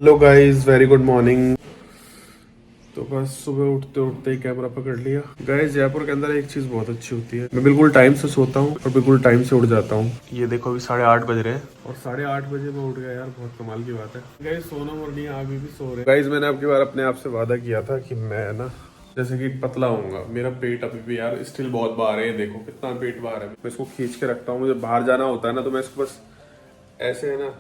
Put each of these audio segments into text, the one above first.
Hello guys, very good morning. तो बस सुबह उठते उठते ही कैमरा पकड़ लिया। गाइस, जयपुर के अंदर एक चीज बहुत अच्छी होती है, मैं बिल्कुल टाइम से सोता हूँ और बिल्कुल टाइम से उठ जाता हूँ। ये देखो अभी 8:30 बज रहे हैं और 8:30 बजे मैं उठ गया यार, बहुत कमाल की बात है। गाइस, सोनम और निया अभी भी सो रहे। गाइस, मैंने आपकी बार अपने आप से वादा किया था कि मैं ना जैसे कि पतला होऊंगा। मेरा पेट अभी भी यार स्टिल बहुत बाहर है, देखो कितना पेट बाहर है। मैं इसको खींच के रखता हूँ, मुझे बाहर जाना होता है ना तो मैं इसको बस ऐसे है ना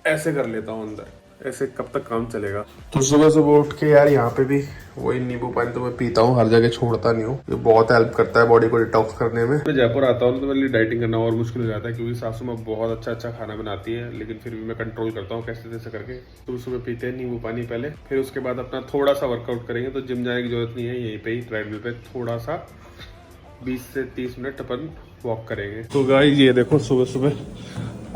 ऐसे कर लेता हूँ अंदर। ऐसे कब तक काम चलेगा। तो सुबह सुबह उठ के यार यहाँ पे भी वही नींबू पानी तो मैं पीता हूँ, हर जगह छोड़ता नहीं हूँ। ये बहुत हेल्प करता है बॉडी को डिटॉक्स करने में। मैं जयपुर आता हूँ तो मेरे लिए डाइटिंग करना और मुश्किल हो जाता है, क्योंकि सासू माँ बहुत अच्छा अच्छा खाना बनाती है, लेकिन फिर भी मैं कंट्रोल करता हूँ कैसे तैसे करके। तो सुबह पीते हैं नींबू पानी पहले, फिर उसके बाद अपना थोड़ा सा वर्कआउट करेंगे। तो जिम जाने की जरूरत नहीं है, यहीं पे ही ट्रेडमिल पे थोड़ा सा 20 से 30 मिनट अपन वॉक करेंगे। तो गाइस, ये देखो सुबह सुबह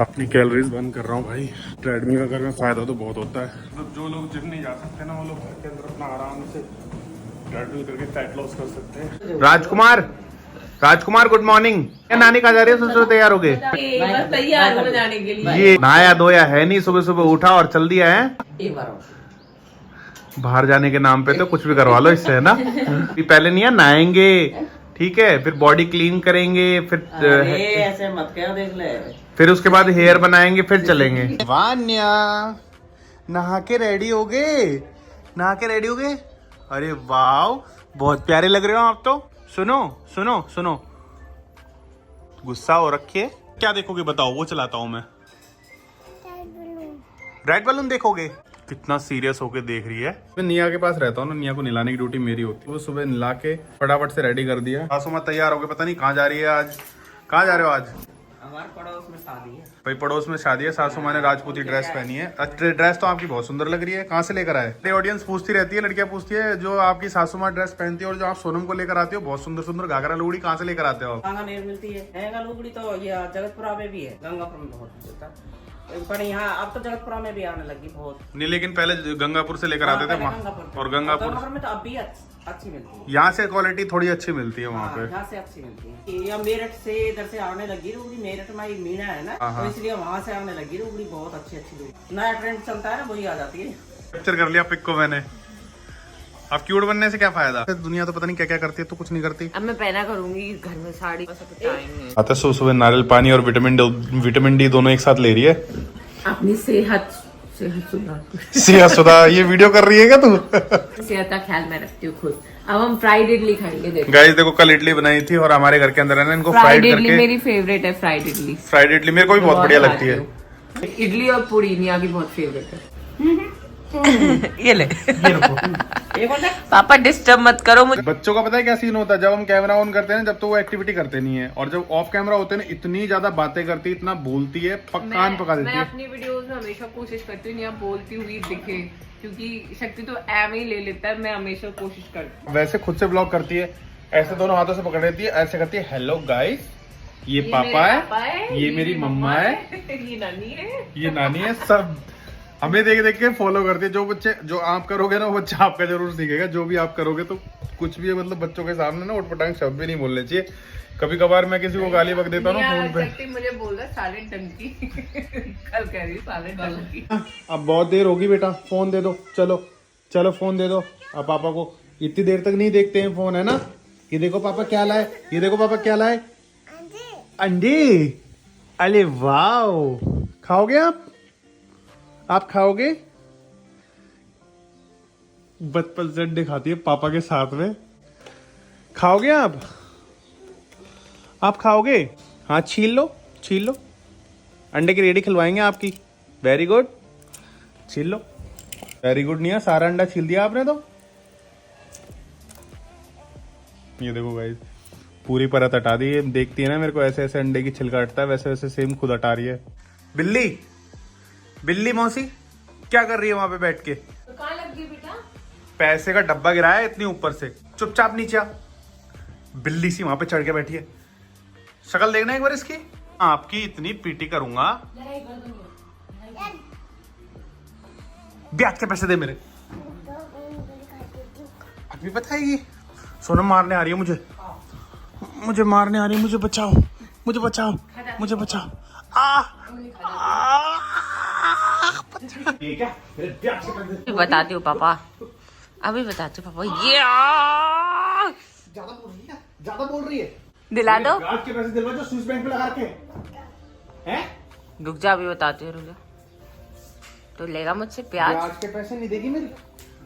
अपनी कैलोरीज बर्न कर रहा हूँ भाई। ट्रेडमिल का करने में फायदा तो बहुत होता है। मतलब जो लोग जिम नहीं जा सकते ना, वो लोग घर के अंदर अपना आराम से ट्रेडमिल करके फैट लॉस कर सकते हैं। राजकुमार गुड मॉर्निंग। क्या नानी कहा जा रही है? सुबह तैयार हो गए? तैयार हो जाने के लिए ये नहाया धोया है नहीं, सुबह सुबह उठा और चल दिया है। बाहर जाने के नाम पे तो कुछ भी करवा लो इससे, है ना। पहले नहीं है, नहाएंगे, ठीक है, फिर बॉडी क्लीन करेंगे, फिर ऐसे मत क्या देख ले। फिर उसके बाद हेयर बनाएंगे, फिर चलेंगे। वान्या, नहा के रेडी हो गए? नहा के रेडी हो गए? अरे वाह, बहुत प्यारे लग रहे हो आप तो। सुनो सुनो सुनो, गुस्सा हो रखिए। क्या देखोगे बताओ, वो चलाता हूँ मैं। रेड बलून देखोगे? कितना सीरियस होके देख रही है। मैं निया के पास रहता हूँ ना, निया को नहलाने की ड्यूटी मेरी होती है। वो सुबह नहला के फटाफट से रेडी कर दिया। सासू माँ तैयार हो गए, पता नहीं कहाँ जा रही है आज। कहाँ जा रहे हो आज? हमारे पड़ोस में शादी है भाई, पड़ोस में शादी है। सासू माँ ने राजपूती ड्रेस पहनी है। ड्रेस तो आपकी बहुत सुंदर लग रही है, कहाँ से लेकर आए? मेरी ऑडियंस पूछती रहती है, लड़कियां पूछती है, जो आपकी सासू माँ ड्रेस पहनती है और जो आप सोनम को लेकर आते हो बहुत सुंदर सुंदर घाघरा लुगड़ी, कहाँ से लेकर आते हो आप? गंगा नहीं मिलती है। गंगा लुगड़ी तो ये जगतपुरा में भी है, गंगापुर में बहुत मिलता है, पर यहाँ अब तो जगतपुरा में भी आने लगी बहुत। नहीं, लेकिन पहले गंगापुर से लेकर आते थे वहाँ। और गंगापुर में तो अब भी अच्छी मिलती है। यहाँ से क्वालिटी थोड़ी अच्छी मिलती है वहाँ पे। यहाँ से अच्छी मिलती है। या मेरठ से इधर से आने लगी रुगड़ी, मेरठ में मीना है ना, तो इसलिए वहाँ से आने लगी रुगड़ी, बहुत अच्छी अच्छी रुगड़ी। नया ट्रेंड चलता है ना, वही आ जाती है। कैप्चर कर लिया पिक को मैंने। अब क्यूट बनने से क्या फायदा? दुनिया तो पता नहीं क्या क्या करती है, तो कुछ नहीं करती। अब मैं पहना करूंगी घर में साड़ी। आता सुबह नारियल पानी और विटामिन डी दोनों एक साथ ले रही है। अपनी सेहत सुधार। सिया सुधा ये वीडियो कर रही है क्या तू? सेहत का ख्याल मैं रखती हूँ खुद। अब हम फ्राइड इडली खाएंगे। देखो गाइस, देखो कल इडली बनाई थी और हमारे घर के अंदर है ना, इनको फ्राइड इडली करके। मेरी फेवरेट है फ्राइड इडली। फ्राइड इडली मेरे को भी बहुत बढ़िया लगती है। इडली और पूरी निया की बहुत फेवरेट है। ये ले पापा डिस्टर्ब मत करो मुझे। बच्चों का पता है क्या सीन होता है? जब हम कैमरा ऑन करते हैं ना, जब तो वो एक्टिविटी करते नहीं है, और जब ऑफ कैमरा होते हैं ना, इतनी ज्यादा बातें करती है, इतना बोलती है, कान पका देती है। मैं अपनी वीडियोस में हमेशा कोशिश करती हूँ आप बोलती हुई दिखे, क्योंकि शक्ति तो एम ही ले लेता है। मैं हमेशा कोशिश करती हूँ। वैसे खुद से ब्लॉग करती है, ऐसे दोनों हाथों से पकड़ लेती है, ऐसे करती है, हेलो गाइस, ये पापा है, ये मेरी मम्मा है, ये नानी है, ये नानी है। सब हमें देख देख के फॉलो करती है। जो बच्चे जो आप करोगे ना, वो बच्चा आपका जरूर सीखेगा। जो भी आप करोगे तो कुछ भी है, मतलब बच्चों के सामने ना उटपटांग शब्द भी नहीं बोलने चाहिए। कभी कभार मैं किसी को गाली बक देता हूँ ना फोन पे। शक्ति मुझे बोल रहा साले डंकी। कल कह रही साले डंकी। अब बहुत देर होगी बेटा, फोन दे दो। चलो चलो फोन दे दो अब पापा को। इतनी देर तक नहीं देखते हैं फोन, है ना। ये देखो पापा क्या लाए, ये देखो पापा क्या लाए, अंडे। अरे वाह, खाओगे आप खाओगे? बचपन से अंडे खाती है पापा के साथ में। खाओगे आप खाओगे? हाँ, छील लो। अंडे की रेडी खिलवाएंगे आपकी। वेरी गुड, छील लो। Very good. नहीं है, सारा अंडा छील दिया आपने तो। ये देखो गाइस, पूरी परत हटा दी। देखती है ना मेरे को ऐसे ऐसे अंडे की छिलका हटता है, वैसे वैसे सेम खुद हटा रही है। बिल्ली मौसी क्या कर रही है वहां पे बैठ के? तो कहाँ लग गई बेटा? पैसे का डब्बा गिराया है इतनी ऊपर से, चुपचाप नीचे आ। बिल्ली सी वहां पे चढ़ के बैठी है। शक्ल देखना एक बार इसकी। आपकी इतनी पीटी करूंगा। ब्याज के पैसे दे मेरे। अभी बताएगी। सोनम मारने आ रही है मुझे मारने आ रही है। मुझे बचाओ। ये क्या मेरे प्याज के पैसे बताती हूँ पापा, अभी बताती हूँ पापा। ये ज्यादा बोल रही है, ज्यादा बोल रही है। दिला दो, प्याज के पैसे दिलवा जो स्विस बैंक पे लगा के हैं। रुक जा, अभी बताती हूँ, रुक जा। तो लेगा मुझसे प्याज, प्याज के पैसे नहीं देगी मेरी।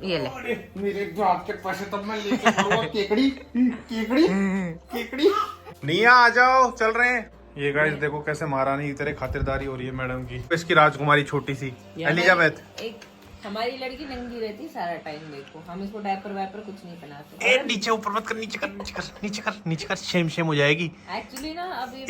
ये ले। अरे मेरे प्याज के पैसे तब मैं लेके आऊंगा। केकड़ी केकड़ी केकड़ी। निया आ जाओ, चल रहे हैं। ये गाइस देखो कैसे महारानी की तरह खातिरदारी हो रही है मैडम की। इसकी राजकुमारी छोटी सी एलिजाबेथ। एक हमारी लड़की नंगी रहती सारा टाइम, देखो हम इसको डायपर वायपर कुछ नहीं पहनाते। ए नीचे ऊपर मत कर, नीचे कर, नीचे कर, नीचे कर, नीचे कर, शेम हो जाएगी। एक्चुअली ना अभी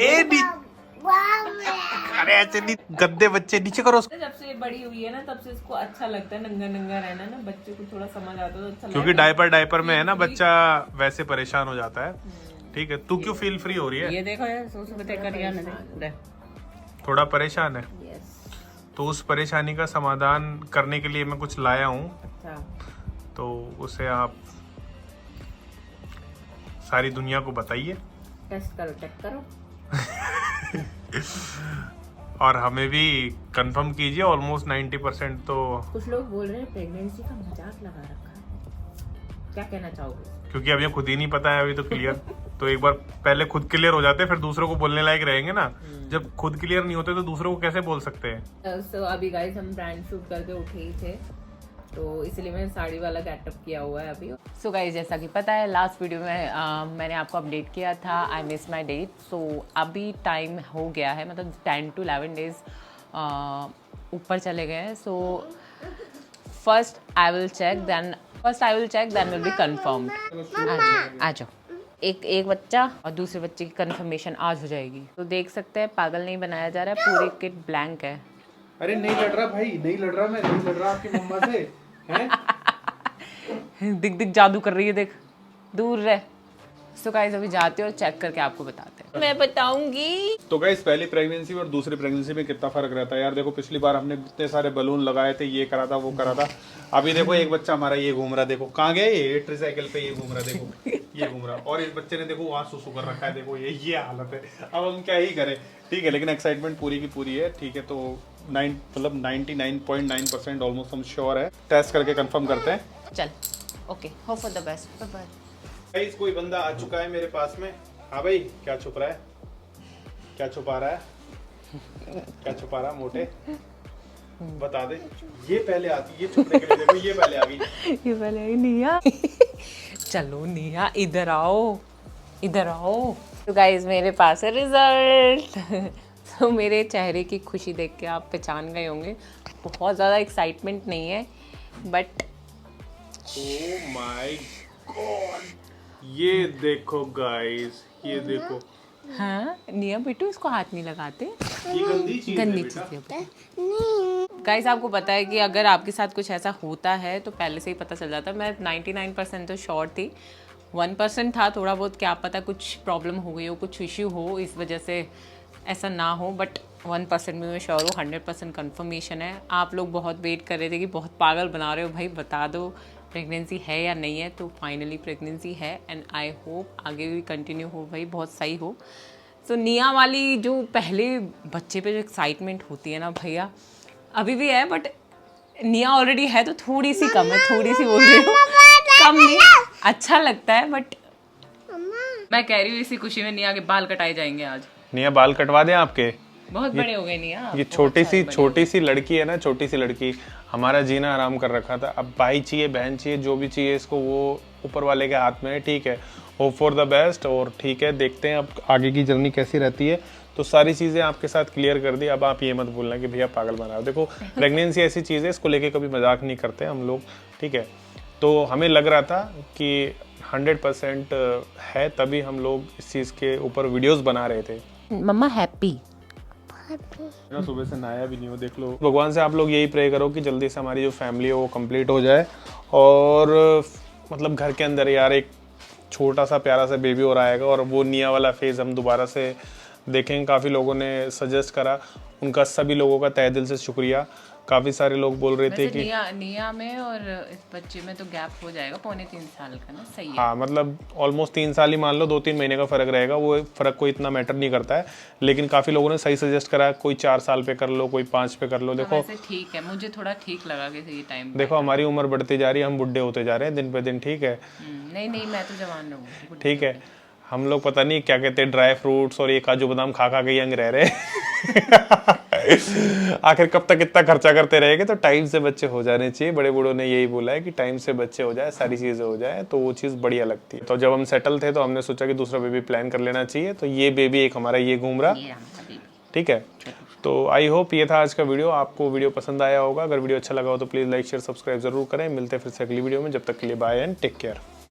अरे ऐसे नहीं, गद्दे बच्चे नीचे करो। जब से बड़ी हुई है ना तब से इसको अच्छा लगता है नंगा नंगा रहना ना, बच्चे को थोड़ा समझ आता है तो अच्छा क्योंकि डायपर में है ना बच्चा वैसे परेशान हो जाता है। ठीक है, तू क्यों फील फ्री हो रही है? ये देखो यार, सोच करिया ने थोड़ा परेशान है यस। तो उस परेशानी का समाधान करने के लिए मैं कुछ लाया हूँ, अच्छा, तो उसे आप सारी दुनिया को बताइए टेस्ट करो, चेक करो। और हमें भी कंफर्म कीजिए। ऑलमोस्ट 90% तो, कुछ लोग बोल रहे हैं प्रेगनेंसी का मजाक लगा रखा है, क्या कहना चाहोगे? क्योंकि अभी खुद ही नहीं पता है अभी तो क्लियर। तो एक बार पहले खुद क्लियर हो जाते फिर दूसरों को बोलने लायक रहेंगे ना। जब खुद क्लियर नहीं होते तो दूसरों को कैसे बोल सकते हैं? So, अभी गाइस हम ब्रांड शूट करके उठे ही थे, तो इसलिए मैंने साड़ी वाला गेटअप किया हुआ है अभी। सो गाइस जैसा कि पता है लास्ट वीडियो में मैंने आपको अपडेट किया था आई मिस माई डेट। सो अभी टाइम हो गया है, मतलब 10 to 11 डेज ऊपर चले गए हैं। So first I will check then will be confirm. आ जाओ, एक बच्चा और दूसरे बच्चे की कंफर्मेशन आज हो जाएगी। तो देख सकते हैं पागल नहीं बनाया जा रहा है, पूरी किट ब्लैंक है। अरे नहीं लड़ रहा भाई, नहीं लड़ रहा, मैं नहीं लड़ रहा आपकी मम्मा से हैं। दिख जादू कर रही है, देख दूर रह। सो गाइस अभी जाते हैं और चेक करके आपको बताते हैं, मैं बताऊंगी। तो गाइस पहली प्रेगनेंसी और दूसरी प्रेगनेंसी में कितना फर्क रहता है यार। देखो पिछली बार हमने इतने सारे बलून लगाए थे, ये करा था वो करा था। अभी देखो एक बच्चा हमारा ये घूम रहा, देखो कहाँ गया ये, ट्रिसाइकिल पे ये घूम रहा, देखो ये घूम रहा। और इस बच्चे ने देखो वहाँ सुसु कर रखा है, देखो ये हालत है। अब हम क्या ही करें, ठीक है। लेकिन एक्साइटमेंट पूरी की पूरी है, ठीक है। तो 99.9% ऑलमोस्ट हम श्योर है। टेस्ट करके कंफर्म करते हैं। चल okay, hope for the best, bye bye. Guys कोई बंदा आ चुका है मेरे पास में। हाँ भाई, क्या छुप रहा है, क्या छुपा रहा है, क्या छुपा रहा मोटे, बता दे। ये पहले आती, ये छुपने के लिए देखो, ये पहले आ गई, ये पहले आई निया। चलो निया इधर आओ, इधर आओ। तो गाइज मेरे पास है रिजल्ट। तो मेरे चेहरे की खुशी देख के आप पहचान गए होंगे। बहुत ज़्यादा एक्साइटमेंट नहीं है बट ओह माय गॉड, ये देखो गाइस, ये देखो। हाँ निया बेटू इसको हाथ नहीं लगाते, ये गंदी चीज है। गाइस आपको पता है कि अगर आपके साथ कुछ ऐसा होता है तो पहले से ही पता चल जाता है। मैं 99% तो श्योर थी, 1% था थोड़ा बहुत, क्या पता कुछ प्रॉब्लम हो गई हो, कुछ इश्यू हो, इस वजह से ऐसा ना हो। बट 1% में मैं श्योर हूँ, 100% कन्फर्मेशन है। आप लोग बहुत वेट कर रहे थे कि बहुत पागल बना रहे हो भाई, बता दो प्रेगनेंसी है या नहीं है। तो फाइनली प्रेगनेंसी है एंड आई होप आगे भी कंटिन्यू हो भाई, बहुत सही हो। सो निया वाली जो पहले बच्चे पे जो एक्साइटमेंट होती है ना भैया, अभी भी है बट निया ऑलरेडी है तो थोड़ी सी कम है, थोड़ी सी बोल रही हूँ, कम नहीं, अच्छा लगता है। बट मैं कह रही हूँ इसी खुशी में निया के बाल कटाए जाएंगे आज। निया बाल कटवा दें आपके, बहुत बड़े हो गए निया। ये छोटी सी लड़की है ना, छोटी सी लड़की हमारा जीना आराम कर रखा था। अब भाई चाहिए, बहन चाहिए, जो भी चाहिए इसको, वो ऊपर वाले के हाथ में है, ठीक है। Hope for the best. और ठीक है, देखते हैं अब आगे की जर्नी कैसी रहती है। तो सारी चीज़ें आपके साथ क्लियर कर दी। अब आप ये मत भूलना कि भैया पागल बना रहे हो। देखो प्रेगनेंसी ऐसी चीज़ है, इसको लेके कभी मजाक नहीं करते हम लोग, ठीक है। तो हमें लग रहा था कि 100% है, तभी हम लोग इस चीज़ के ऊपर वीडियोस बना रहे थे। मम्मा हैप्पी सुबह से नहाया भी नहीं हो, देख लो। भगवान से आप लोग यही प्रे करो कि जल्दी से हमारी जो फैमिली है वो कंप्लीट हो जाए। और मतलब घर के अंदर यार एक छोटा सा प्यारा सा बेबी और आएगा, और वो निया वाला फेज़ हम दोबारा से देखेंगे। काफ़ी लोगों ने सजेस्ट करा, उनका सभी लोगों का तहे दिल से शुक्रिया। काफ़ी सारे लोग बोल रहे थे वैसे कि निया में और इस बच्चे में तो गैप हो जाएगा 2.25 साल का ना, सही है। हाँ मतलब ऑलमोस्ट 3 साल ही मान लो, 2-3 महीने का फ़र्क रहेगा, वो फ़र्क कोई इतना मैटर नहीं करता है। लेकिन काफ़ी लोगों ने सही सजेस्ट करा, कोई 4 साल पे कर लो, कोई 5 पे कर लो। देखो वैसे ठीक है, मुझे थोड़ा ठीक लगा कि ये टाइम देखो हमारी उम्र बढ़ती जा रही है, हम बुढ़े होते जा रहे हैं दिन पे दिन, ठीक है। नहीं नहीं, मैं तो जवान रहूँगी। ठीक है, हम लोग पता नहीं क्या कहते हैं ड्राई फ्रूट्स और ये काजू बादाम खा खा के यंग रह रहे हैं। आखिर कब तक इतना खर्चा करते रहेंगे? तो टाइम से बच्चे हो जाने चाहिए। बड़े बूढ़ों ने यही बोला है कि टाइम से बच्चे हो जाए, सारी चीज़ें हो जाए, तो वो चीज़ बढ़िया लगती है। तो जब हम सेटल थे तो हमने सोचा कि दूसरा बेबी प्लान कर लेना चाहिए। तो ये बेबी एक हमारा ये घूम रहा, ठीक है। तो आई होप ये था आज का वीडियो, आपको वीडियो पसंद आया होगा। अगर वीडियो अच्छा लगा हो तो प्लीज़ लाइक शेयर सब्सक्राइब जरूर करें। मिलते हैं फिर से अगली वीडियो में, जब तक के लिए बाय एंड टेक केयर।